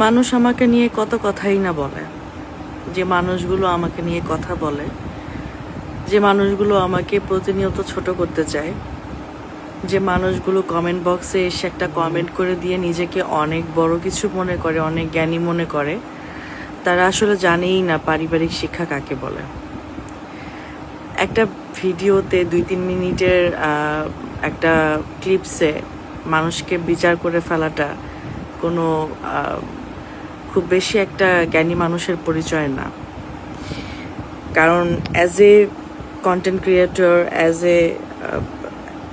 মানুষ আমাকে নিয়ে কত কথাই না বলে। যে মানুষগুলো আমাকে নিয়ে কথা বলে, যে মানুষগুলো আমাকে প্রতিনিয়ত ছোট করতে চায়, যে মানুষগুলো কমেন্ট বক্সে এসে একটা কমেন্ট করে দিয়ে নিজেকে অনেক বড় কিছু মনে করে, অনেক জ্ঞানী মনে করে, তারা আসলে জানেই না পারিবারিক শিক্ষা কাকে বলে। একটা ভিডিওতে 2-3 মিনিটের একটা ক্লিপসে মানুষকে বিচার করে ফেলাটা কোনো খুব বেশি একটা জ্ঞানী মানুষের পরিচয় না। কারণ as a content creator, as a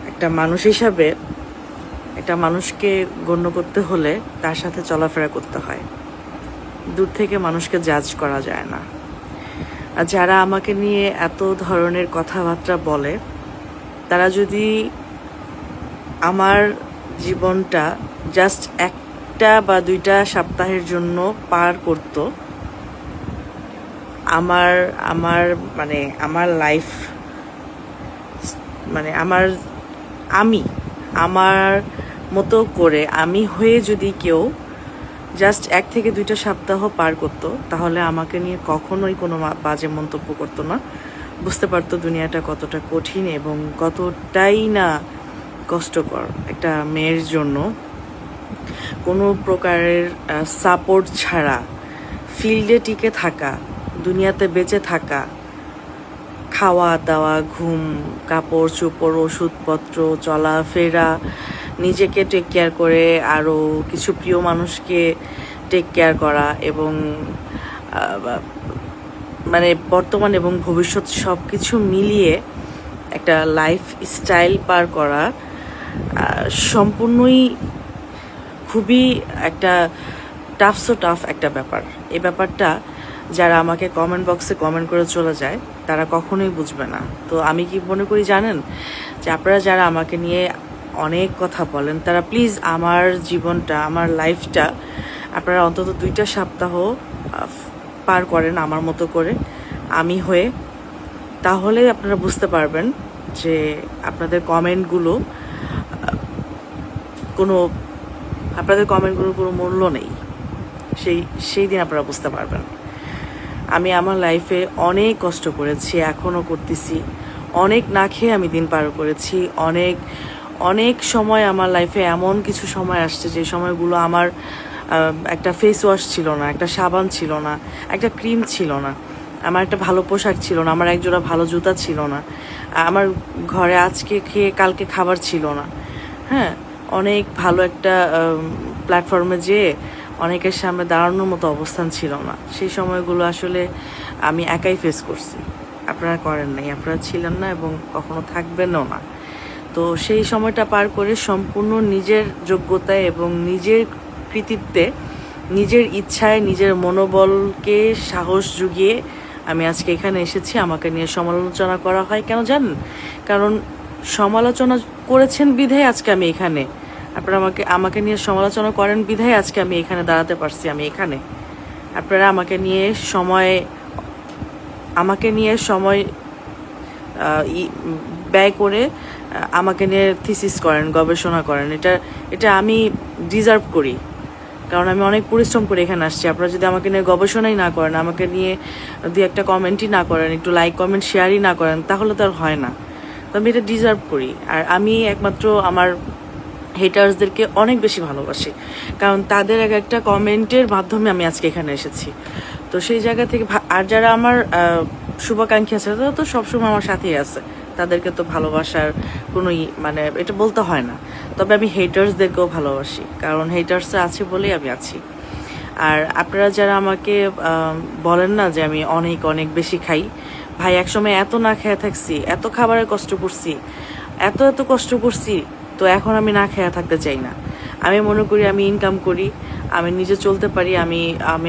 একটা মানুষ হিসাবে একটা মানুষকে গণ্য করতে হলে তার সাথে চলাফেরা করতে হয়। দূর থেকে মানুষকে জাজ করা যায় না। আর যারা আমাকে নিয়ে এত ধরনের কথাবার্তা বলে, তারা যদি আমার জীবনটা জাস্ট একটা বা 2টা সপ্তাহের জন্য পার করত, আমার আমার মানে আমার লাইফ, মানে আমি আমার মতো করে আমি হয়ে যদি কেউ জাস্ট 1 থেকে 2টা সপ্তাহ পার করতো, তাহলে আমাকে নিয়ে কখনোই কোনো বাজে মন্তব্য করতো না। বুঝতে পারতো দুনিয়াটা কতটা কঠিন এবং কতটাই না কষ্টকর একটা মেয়ের জন্য কোনো প্রকারের সাপোর্ট ছাড়া ফিল্ডে টিকে থাকা, দুনিয়াতে বেঁচে থাকা, খাওয়া দাওয়া, ঘুম, কাপড় চোপড়, ওষুধপত্র, চলাফেরা, নিজেকে টেক কেয়ার করে আরও কিছু প্রিয় মানুষকে টেক কেয়ার করা এবং মানে বর্তমান এবং ভবিষ্যৎ সব কিছু মিলিয়ে একটা লাইফ স্টাইল পার করা সম্পূর্ণই খুবই একটা টাফ একটা ব্যাপার। এই ব্যাপারটা যারা আমাকে কমেন্ট বক্সে কমেন্ট করে চলে যায়, তারা কখনোই বুঝবে না। তো আমি কি মনে করি জানেন, যে আপনারা যারা আমাকে নিয়ে অনেক কথা বলেন, তারা প্লিজ আমার জীবনটা, আমার লাইফটা আপনারা অন্তত 2টা সপ্তাহ পার করেন আমার মতো করে, আমি হয়ে। তাহলে আপনারা বুঝতে পারবেন যে আপনাদের কমেন্টগুলোর কোনো মূল্য নেই। সেই দিন আপনারা বুঝতে পারবেন। আমি আমার লাইফে অনেক কষ্ট করেছি, এখনও করতেছি। অনেক না খেয়ে আমি দিন পার করেছি। অনেক সময় আমার লাইফে এমন কিছু সময় আসছে যে সময়গুলো আমার একটা ফেস ওয়াশ ছিল না, একটা সাবান ছিল না, একটা ক্রিম ছিল না, আমার একটা ভালো পোশাক ছিল না, আমার একজোড়া ভালো জুতা ছিল না, আমার ঘরে আজকে খেয়ে কালকে খাবার ছিল না। হ্যাঁ, অনেক ভালো একটা প্ল্যাটফর্মে যেয়ে অনেকের সামনে দাঁড়ানোর মতো অবস্থান ছিল না। সেই সময়গুলো আসলে আমি একাই ফেস করছি। আপনারা করেন নাই, আপনারা ছিলেন না এবং কখনো থাকবেনও না। তো সেই সময়টা পার করে সম্পূর্ণ নিজের যোগ্যতায় এবং নিজের কৃতিত্বে, নিজের ইচ্ছায়, নিজের মনোবলকে সাহস জুগিয়ে আমি আজকে এখানে এসেছি। আমাকে নিয়ে সমালোচনা করা হয় কেন জানেন? কারণ সমালোচনা করেছেন বিধায় আজকে আমি এখানে। আপনারা আমাকে নিয়ে সমালোচনা করেন বিধায় আজকে আমি এখানে দাঁড়াতে পারছি, আমি এখানে। আপনারা আমাকে নিয়ে সময় ব্যয় করে আমাকে নিয়ে থিসিস করেন, গবেষণা করেন। এটা আমি ডিজার্ভ করি, কারণ আমি অনেক পরিশ্রম করে এখানে আসছি। আপনারা যদি আমাকে নিয়ে গবেষণাই না করেন, আমাকে নিয়ে 2-একটা কমেন্টই না করেন, একটু লাইক কমেন্ট শেয়ারই না করেন, তাহলে তো আর হয় না। তো আমি এটা ডিজার্ভ করি। আর আমি একমাত্র আমার হেটার্সদেরকে অনেক বেশি ভালোবাসি, কারণ তাদের একটা কমেন্টের মাধ্যমে আমি আজকে এখানে এসেছি। তো সেই জায়গা থেকে আর যারা আমার শুভাকাঙ্ক্ষী আছে, তারা তো সবসময় আমার সাথেই আছে, তাদেরকে তো ভালোবাসার কোনো মানে এটা বলতে হয় না। তবে আমি হেটার্সদেরকেও ভালোবাসি, কারণ হেটার্স আছে বলেই আমি আছি। আর আপনারা যারা আমাকে বলেন না যে আমি অনেক বেশি খাই, ভাই একসময় এত না খেয়ে থাকছি, এত খাবারের কষ্ট করছি, এত কষ্ট করছি, তো এখন আমি না খেয়ে থাকতে চাই না। আমি মনে করি আমি ইনকাম করি, আমি নিজে চলতে পারি, আমি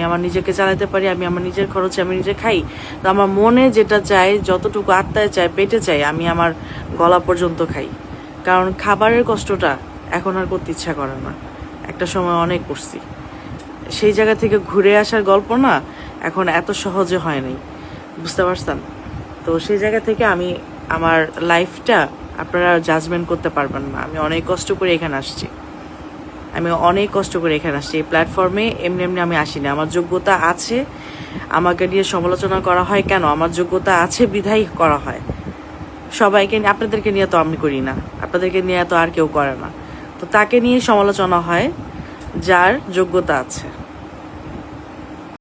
আমার নিজেকে চালাতে পারি, আমি আমার নিজের খরচে আমি নিজে খাই। তো আমার মনে যেটা চাই, যতটুকু আত্মায় চাই, পেটে চাই, আমি আমার গলা পর্যন্ত খাই। কারণ খাবারের কষ্টটা এখন আর করতে ইচ্ছা করে না, একটা সময় অনেক করছি। সেই জায়গা থেকে ঘুরে আসার গল্প না এখন এত সহজে হয় নাই, বুঝতে পারছেন? তো সেই জায়গা থেকে আমি আমার লাইফটা আপনারা জাজমেন্ট করতে পারবেন না। আমি অনেক কষ্ট করে এখানে আসছি। আমি অনেক কষ্ট করে এখানে আসছি। এই প্ল্যাটফর্মে এমনি এমনি আমি আসিনি। আমার যোগ্যতা আছে, আমাকে নিয়ে সমালোচনা করা হয় কেন? আমার যোগ্যতা আছে বিধায় করা হয়। সবাইকে আপনাদেরকে নিয়ে তো আমি করি না, আপনাদেরকে নিয়ে তো আর কেউ করে না। তো তাকে নিয়ে সমালোচনা হয় যার যোগ্যতা আছে।